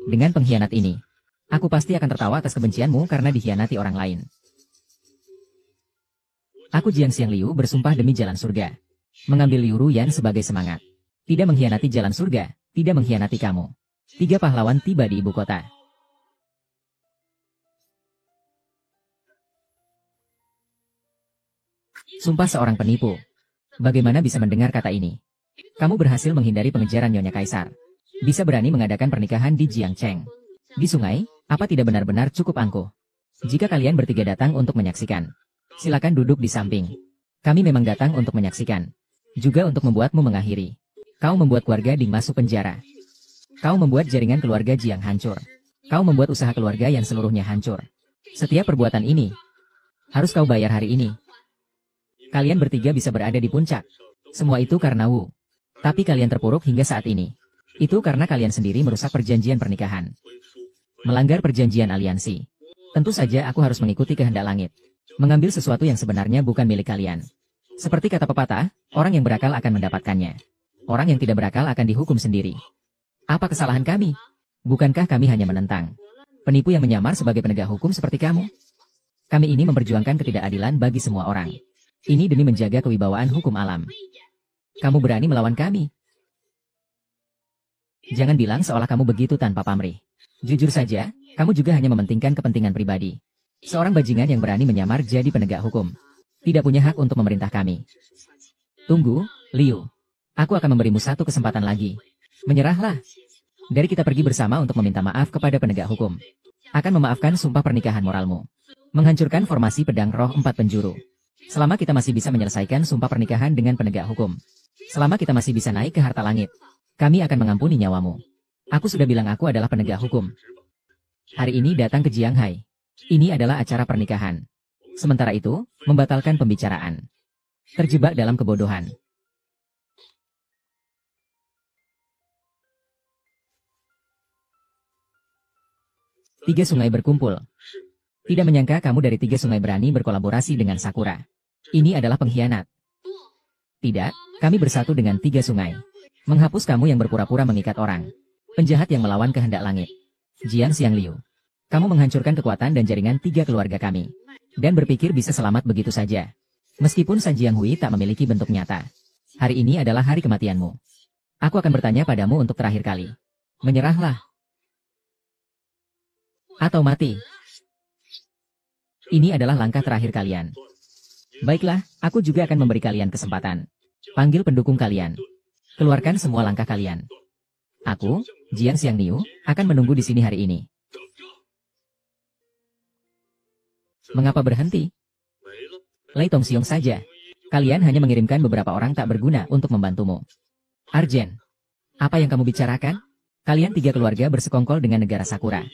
Dengan pengkhianat ini, aku pasti akan tertawa atas kebencianmu karena dikhianati orang lain. Aku Jiang Xiangliu bersumpah demi jalan surga. Mengambil Liu Ruyan sebagai semangat. Tidak mengkhianati jalan surga, tidak mengkhianati kamu. 3 pahlawan tiba di ibu kota. Sumpah seorang penipu. Bagaimana bisa mendengar kata ini? Kamu berhasil menghindari pengejaran Nyonya Kaisar. Bisa berani mengadakan pernikahan di Jiangcheng. Di sungai, apa tidak benar-benar cukup angkuh? Jika kalian bertiga datang untuk menyaksikan, silakan duduk di samping. Kami memang datang untuk menyaksikan. Juga untuk membuatmu mengakhiri. Kau membuat keluarga Ding masuk penjara. Kau membuat jaringan keluarga Jiang hancur. Kau membuat usaha keluarga yang seluruhnya hancur. Setiap perbuatan ini, harus kau bayar hari ini. Kalian bertiga bisa berada di puncak. Semua itu karena Wu. Tapi kalian terpuruk hingga saat ini. Itu karena kalian sendiri merusak perjanjian pernikahan. Melanggar perjanjian aliansi. Tentu saja aku harus mengikuti kehendak langit. Mengambil sesuatu yang sebenarnya bukan milik kalian. Seperti kata pepatah, orang yang berakal akan mendapatkannya. Orang yang tidak berakal akan dihukum sendiri. Apa kesalahan kami? Bukankah kami hanya menentang penipu yang menyamar sebagai penegak hukum seperti kamu? Kami ini memperjuangkan ketidakadilan bagi semua orang. Ini demi menjaga kewibawaan hukum alam. Kamu berani melawan kami? Jangan bilang seolah kamu begitu tanpa pamrih. Jujur saja, kamu juga hanya mementingkan kepentingan pribadi. Seorang bajingan yang berani menyamar jadi penegak hukum. Tidak punya hak untuk memerintah kami. Tunggu, Liu. Aku akan memberimu satu kesempatan lagi. Menyerahlah. Dari kita pergi bersama untuk meminta maaf kepada penegak hukum. Akan memaafkan sumpah pernikahan moralmu. Menghancurkan formasi pedang roh 4 penjuru. Selama kita masih bisa menyelesaikan sumpah pernikahan dengan penegak hukum. Selama kita masih bisa naik ke harta langit. Kami akan mengampuni nyawamu. Aku sudah bilang aku adalah penegak hukum. Hari ini datang ke Jianghai. Ini adalah acara pernikahan. Sementara itu, membatalkan pembicaraan. Terjebak dalam kebodohan. Tiga sungai berkumpul. Tidak menyangka kamu dari 3 sungai berani berkolaborasi dengan Sakura. Ini adalah pengkhianat. Tidak, kami bersatu dengan 3 sungai. Menghapus kamu yang berpura-pura mengikat orang. Penjahat yang melawan kehendak langit. Jiang Xiangliu. Kamu menghancurkan kekuatan dan jaringan 3 keluarga kami. Dan berpikir bisa selamat begitu saja. Meskipun San Jianghui tak memiliki bentuk nyata. Hari ini adalah hari kematianmu. Aku akan bertanya padamu untuk terakhir kali. Menyerahlah. Atau mati. Ini adalah langkah terakhir kalian. Baiklah, aku juga akan memberi kalian kesempatan. Panggil pendukung kalian. Keluarkan semua langkah kalian. Aku, Jiang Xiangliu, akan menunggu di sini hari ini. Mengapa berhenti? Lei Tongxiong saja. Kalian hanya mengirimkan beberapa orang tak berguna untuk membantumu. Arjen, apa yang kamu bicarakan? Kalian 3 keluarga bersekongkol dengan negara Sakura.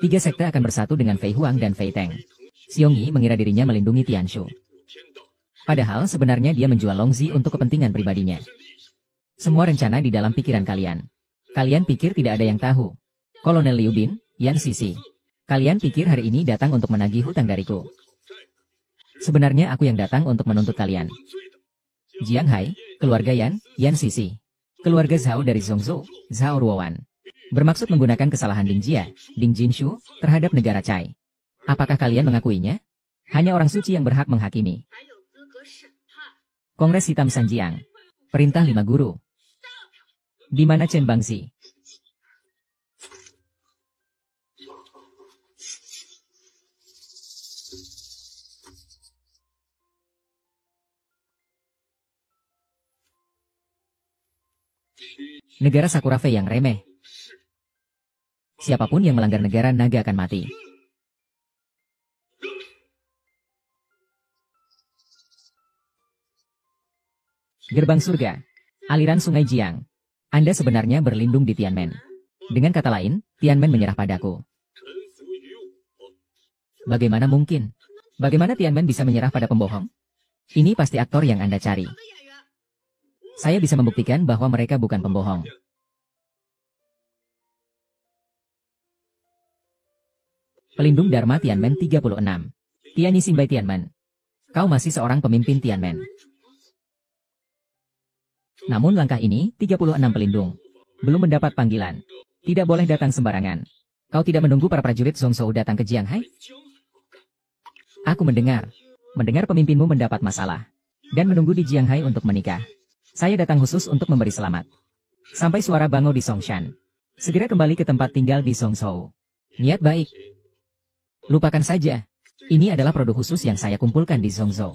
3 sekte akan bersatu dengan Fei Huang dan Fei Teng. Xiong Yi mengira dirinya melindungi Tianshu. Padahal sebenarnya dia menjual Longzi untuk kepentingan pribadinya. Semua rencana di dalam pikiran kalian. Kalian pikir tidak ada yang tahu. Kolonel Liu Bin, Yan Sisi. Kalian pikir hari ini datang untuk menagih hutang dariku. Sebenarnya aku yang datang untuk menuntut kalian. Jiang Hai, keluarga Yan Sisi. Keluarga Zhao dari Zhongzhou, Zhao Ruowan. Bermaksud menggunakan kesalahan Ding Jia, Ding Jinshu, terhadap negara Cai. Apakah kalian mengakuinya? Hanya orang suci yang berhak menghakimi. Kongres Hitam Sanjiang. Perintah 5 guru. Di mana Chen Bangxi? Negara Sakura Fei yang remeh. Siapapun yang melanggar negara naga akan mati. Gerbang surga. Aliran sungai Jiang. Anda sebenarnya berlindung di Tianmen. Dengan kata lain, Tianmen menyerah padaku. Bagaimana mungkin? Bagaimana Tianmen bisa menyerah pada pembohong? Ini pasti aktor yang Anda cari. Saya bisa membuktikan bahwa mereka bukan pembohong. Pelindung Dharma Tianmen 36. Tianyi Simbai Tianmen. Kau masih seorang pemimpin Tianmen. Namun langkah ini, 36 pelindung. Belum mendapat panggilan. Tidak boleh datang sembarangan. Kau tidak menunggu para prajurit Zhongzhou datang ke Jianghai? Aku mendengar pemimpinmu mendapat masalah dan menunggu di Jianghai untuk menikah. Saya datang khusus untuk memberi selamat. Sampai suara bangau di Songshan. Segera kembali ke tempat tinggal di Zhongzhou. Niat baik. Lupakan saja. Ini adalah produk khusus yang saya kumpulkan di Zhongzhou.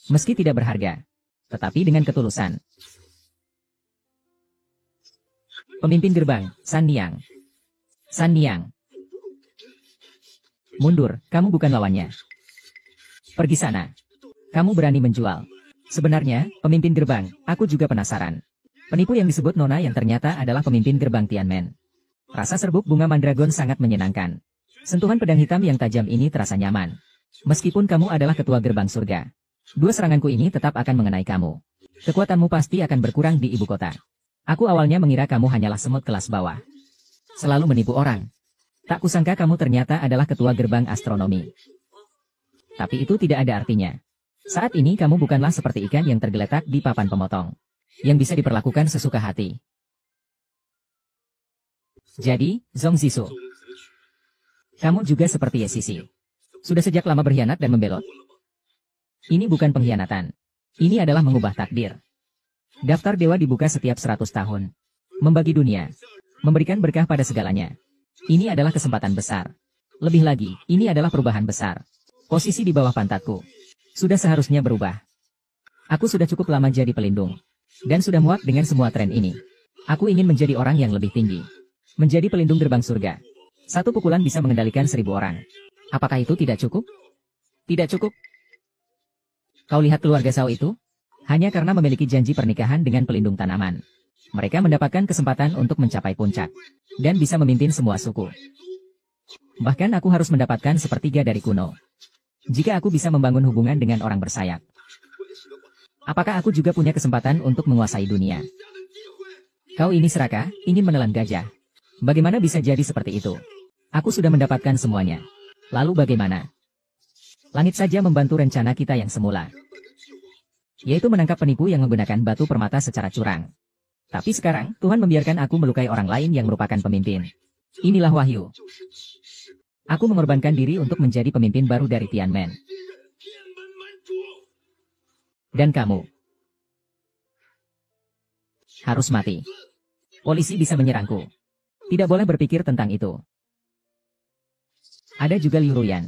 Meski tidak berharga, tetapi dengan ketulusan. Pemimpin gerbang, San Niang. San Niang. Mundur, kamu bukan lawannya. Pergi sana. Kamu berani menjual. Sebenarnya, pemimpin gerbang, aku juga penasaran. Penipu yang disebut Nona yang ternyata adalah pemimpin gerbang Tianmen. Rasa serbuk bunga mandragon sangat menyenangkan. Sentuhan pedang hitam yang tajam ini terasa nyaman. Meskipun kamu adalah ketua gerbang surga, 2 seranganku ini tetap akan mengenai kamu. Kekuatanmu pasti akan berkurang di ibu kota. Aku awalnya mengira kamu hanyalah semut kelas bawah. Selalu menipu orang. Tak kusangka kamu ternyata adalah ketua gerbang astronomi. Tapi itu tidak ada artinya. Saat ini kamu bukanlah seperti ikan yang tergeletak di papan pemotong, yang bisa diperlakukan sesuka hati. Jadi, Zhong Zishu, kamu juga seperti Ye Sisi. Sudah sejak lama berkhianat dan membelot. Ini bukan pengkhianatan. Ini adalah mengubah takdir. Daftar dewa dibuka setiap 100 tahun. Membagi dunia. Memberikan berkah pada segalanya. Ini adalah kesempatan besar. Lebih lagi, ini adalah perubahan besar. Posisi di bawah pantatku sudah seharusnya berubah. Aku sudah cukup lama jadi pelindung. Dan sudah muak dengan semua tren ini. Aku ingin menjadi orang yang lebih tinggi. Menjadi pelindung gerbang surga. 1 pukulan bisa mengendalikan 1000 orang. Apakah itu tidak cukup? Tidak cukup. Kau lihat keluarga Shao itu? Hanya karena memiliki janji pernikahan dengan pelindung tanaman. Mereka mendapatkan kesempatan untuk mencapai puncak. Dan bisa memimpin semua suku. Bahkan aku harus mendapatkan sepertiga dari kuno. Jika aku bisa membangun hubungan dengan orang bersayap. Apakah aku juga punya kesempatan untuk menguasai dunia? Kau ini serakah, ingin menelan gajah. Bagaimana bisa jadi seperti itu? Aku sudah mendapatkan semuanya. Lalu bagaimana? Langit saja membantu rencana kita yang semula. Yaitu menangkap penipu yang menggunakan batu permata secara curang. Tapi sekarang, Tuhan membiarkan aku melukai orang lain yang merupakan pemimpin. Inilah wahyu. Aku mengorbankan diri untuk menjadi pemimpin baru dari Tianmen. Dan kamu harus mati. Polisi bisa menyerangku. Tidak boleh berpikir tentang itu. Ada juga Liu Ruyan.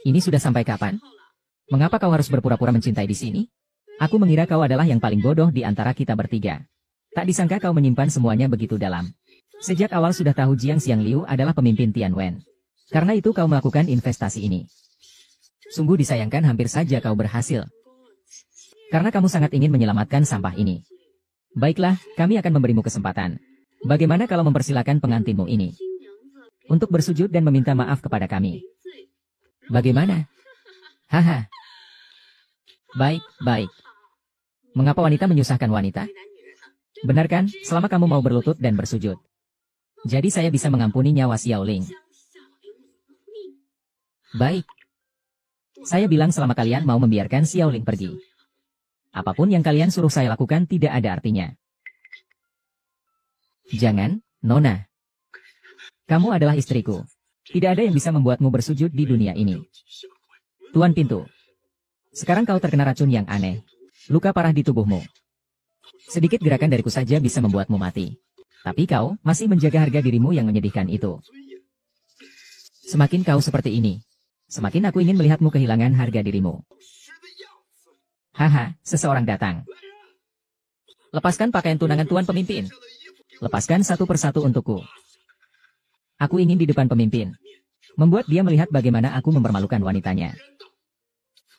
Ini sudah sampai kapan? Mengapa kau harus berpura-pura mencintai di sini? Aku mengira kau adalah yang paling bodoh di antara kita bertiga. Tak disangka kau menyimpan semuanya begitu dalam. Sejak awal sudah tahu Jiang Xiangliu adalah pemimpin Tianwen. Karena itu kau melakukan investasi ini. Sungguh disayangkan hampir saja kau berhasil. Karena kamu sangat ingin menyelamatkan sampah ini. Baiklah, kami akan memberimu kesempatan. Bagaimana kalau mempersilakan pengantinmu ini untuk bersujud dan meminta maaf kepada kami? Bagaimana? Haha. Baik, baik. Mengapa wanita menyusahkan wanita? Benar kan, selama kamu mau berlutut dan bersujud. Jadi saya bisa mengampuni nyawa Xiaoling. Baik. Saya bilang selama kalian mau membiarkan Xiaoling pergi. Apapun yang kalian suruh saya lakukan tidak ada artinya. Jangan, Nona. Kamu adalah istriku. Tidak ada yang bisa membuatmu bersujud di dunia ini. Tuan Pintu. Sekarang kau terkena racun yang aneh. Luka parah di tubuhmu. Sedikit gerakan dariku saja bisa membuatmu mati. Tapi kau masih menjaga harga dirimu yang menyedihkan itu. Semakin kau seperti ini, semakin aku ingin melihatmu kehilangan harga dirimu. Haha, seseorang datang. Lepaskan pakaian tunangan tuan pemimpin. Lepaskan satu persatu untukku. Aku ingin di depan pemimpin. Membuat dia melihat bagaimana aku mempermalukan wanitanya.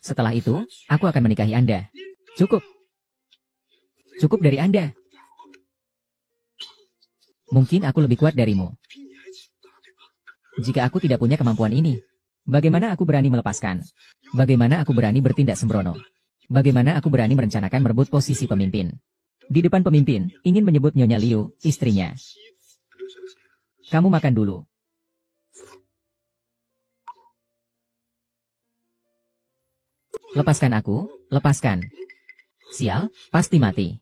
Setelah itu, aku akan menikahi Anda. Cukup. Cukup dari Anda. Mungkin aku lebih kuat darimu. Jika aku tidak punya kemampuan ini, bagaimana aku berani melepaskan? Bagaimana aku berani bertindak sembrono? Bagaimana aku berani merencanakan merebut posisi pemimpin? Di depan pemimpin, ingin menyebut Nyonya Liu, istrinya. Kamu makan dulu. Lepaskan aku, lepaskan. Sial, pasti mati.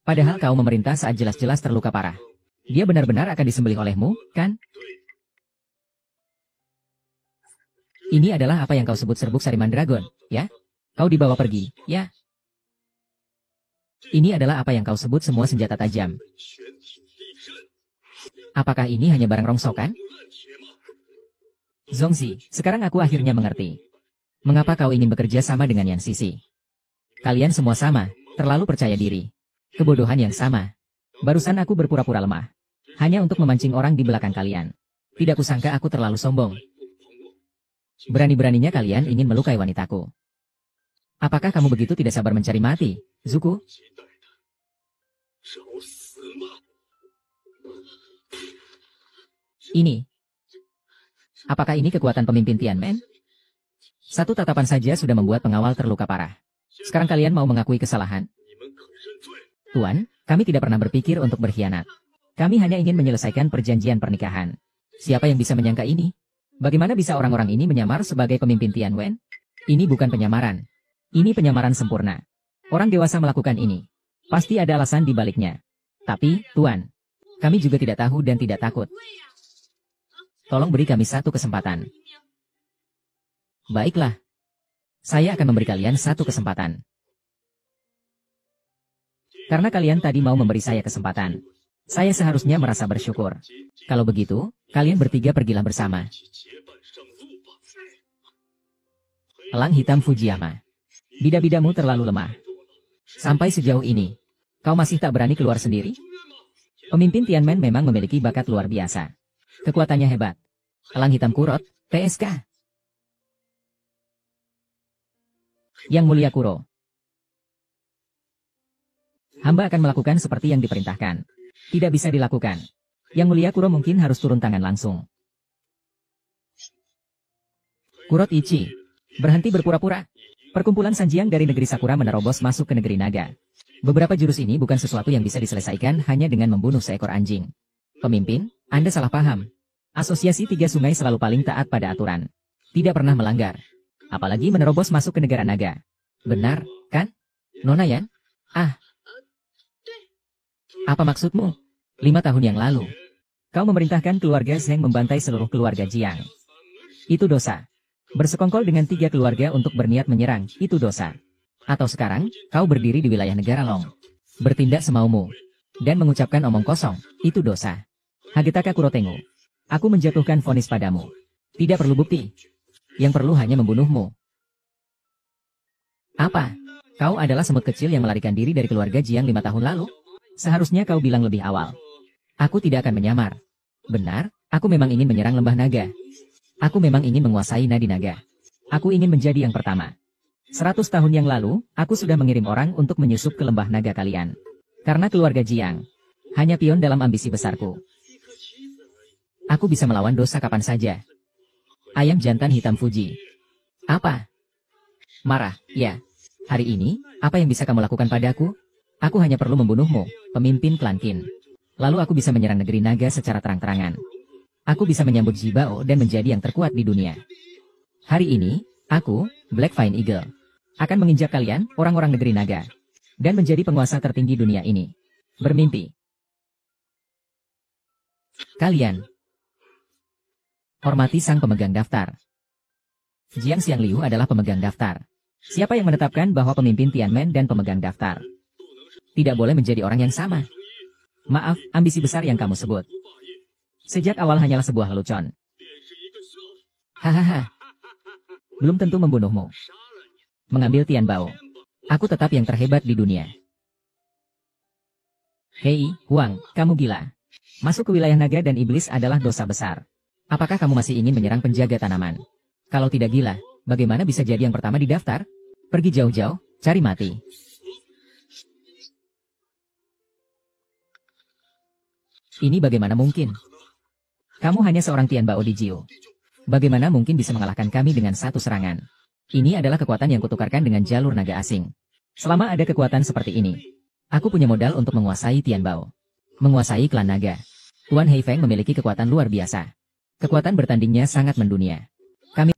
Padahal kau memerintah saat jelas-jelas terluka parah. Dia benar-benar akan disembelih olehmu, kan? Ini adalah apa yang kau sebut serbuk Sariman Dragon, ya? Kau dibawa pergi, ya? Ini adalah apa yang kau sebut semua senjata tajam. Apakah ini hanya barang rongsokan? Zongzi, sekarang aku akhirnya mengerti. Mengapa kau ingin bekerja sama dengan Yan Sisi? Kalian semua sama, terlalu percaya diri. Kebodohan yang sama. Barusan aku berpura-pura lemah. Hanya untuk memancing orang di belakang kalian. Tidak kusangka aku terlalu sombong. Berani-beraninya kalian ingin melukai wanitaku. Apakah kamu begitu tidak sabar mencari mati, Zuko? Ini. Apakah ini kekuatan pemimpin Tianmen? Satu tatapan saja sudah membuat pengawal terluka parah. Sekarang kalian mau mengakui kesalahan? Tuan, kami tidak pernah berpikir untuk berkhianat. Kami hanya ingin menyelesaikan perjanjian pernikahan. Siapa yang bisa menyangka ini? Bagaimana bisa orang-orang ini menyamar sebagai pemimpin Tianwen? Ini bukan penyamaran. Ini penyamaran sempurna. Orang dewasa melakukan ini. Pasti ada alasan di baliknya. Tapi, Tuan, kami juga tidak tahu dan tidak takut. Tolong beri kami satu kesempatan. Baiklah. Saya akan memberi kalian satu kesempatan. Karena kalian tadi mau memberi saya kesempatan. Saya seharusnya merasa bersyukur. Kalau begitu, kalian bertiga pergilah bersama. Elang hitam Fujiyama. Bida-bidamu terlalu lemah. Sampai sejauh ini, kau masih tak berani keluar sendiri? Pemimpin Tianmen memang memiliki bakat luar biasa. Kekuatannya hebat. Elang hitam Kurot, TSK. Yang Mulia Kuro. Hamba akan melakukan seperti yang diperintahkan. Tidak bisa dilakukan. Yang Mulia Kuro mungkin harus turun tangan langsung. Kurot Ichi. Berhenti berpura-pura. Perkumpulan Sanjiang dari negeri Sakura menerobos masuk ke negeri naga. Beberapa jurus ini bukan sesuatu yang bisa diselesaikan hanya dengan membunuh seekor anjing. Pemimpin, Anda salah paham. Asosiasi Tiga Sungai selalu paling taat pada aturan. Tidak pernah melanggar. Apalagi menerobos masuk ke negara naga. Benar, kan? Nona Yan? Ah. Apa maksudmu? 5 tahun yang lalu, kau memerintahkan keluarga Zheng membantai seluruh keluarga Jiang. Itu dosa. Bersekongkol dengan 3 keluarga untuk berniat menyerang, itu dosa. Atau sekarang, kau berdiri di wilayah negara Long. Bertindak semaumu. Dan mengucapkan omong kosong, itu dosa. Hagetaka Kurotengu. Aku menjatuhkan vonis padamu. Tidak perlu bukti. Yang perlu hanya membunuhmu. Apa? Kau adalah semut kecil yang melarikan diri dari keluarga Jiang 5 tahun lalu? Seharusnya kau bilang lebih awal. Aku tidak akan menyamar. Benar, aku memang ingin menyerang lembah naga. Aku memang ingin menguasai nadi naga. Aku ingin menjadi yang pertama. 100 tahun yang lalu, aku sudah mengirim orang untuk menyusup ke lembah naga kalian. Karena keluarga Jiang hanya pion dalam ambisi besarku. Aku bisa melawan dosa kapan saja. Ayam jantan hitam Fuji. Apa? Marah, ya. Hari ini, apa yang bisa kamu lakukan padaku? Aku hanya perlu membunuhmu, pemimpin klan Qin. Lalu aku bisa menyerang negeri naga secara terang-terangan. Aku bisa menyambut Jibao dan menjadi yang terkuat di dunia. Hari ini, aku, Black Fine Eagle, akan menginjak kalian, orang-orang negeri naga. Dan menjadi penguasa tertinggi dunia ini. Bermimpi. Kalian. Hormati sang pemegang daftar. Jiang Xiangliu adalah pemegang daftar. Siapa yang menetapkan bahwa pemimpin Tianmen dan pemegang daftar tidak boleh menjadi orang yang sama? Maaf, ambisi besar yang kamu sebut. Sejak awal hanyalah sebuah lelucon. Hahaha. Belum tentu membunuhmu. Mengambil Tianbao. Aku tetap yang terhebat di dunia. Hei, Huang, kamu gila. Masuk ke wilayah naga dan iblis adalah dosa besar. Apakah kamu masih ingin menyerang penjaga tanaman? Kalau tidak gila, bagaimana bisa jadi yang pertama di daftar? Pergi jauh-jauh, cari mati. Ini bagaimana mungkin? Kamu hanya seorang Tianbao di Jiu. Bagaimana mungkin bisa mengalahkan kami dengan satu serangan? Ini adalah kekuatan yang kutukarkan dengan jalur naga asing. Selama ada kekuatan seperti ini, aku punya modal untuk menguasai Tianbao. Menguasai klan naga. Tuan Heifeng memiliki kekuatan luar biasa. Kekuatan bertandingnya sangat mendunia.